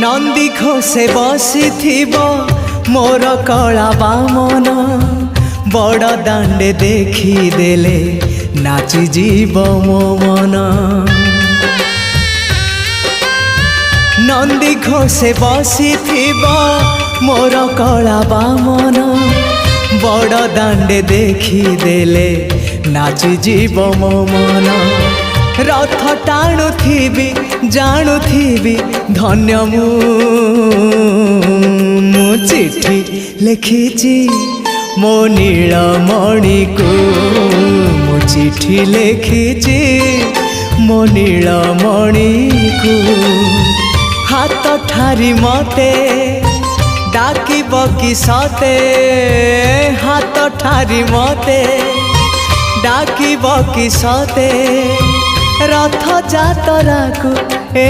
नंदी घोषे बसी मोर कला बामन बड़ दांडे देखी देले नाची जीव मो मन। नंदी घोषे बसी मोर कला बामन बड़ दांडे देखी देले नाची जीव मो मन। रथ टाणुथिबी जाणुथिबी धन्य मु चिठी लिखिची मो नीलमणि को मु चिठी लिखिची मो नीलमणि को। हाथ ठारी मते डाकिब कि सते हाथ ठारी मते डाकिब कि सते रथ जातरा को ए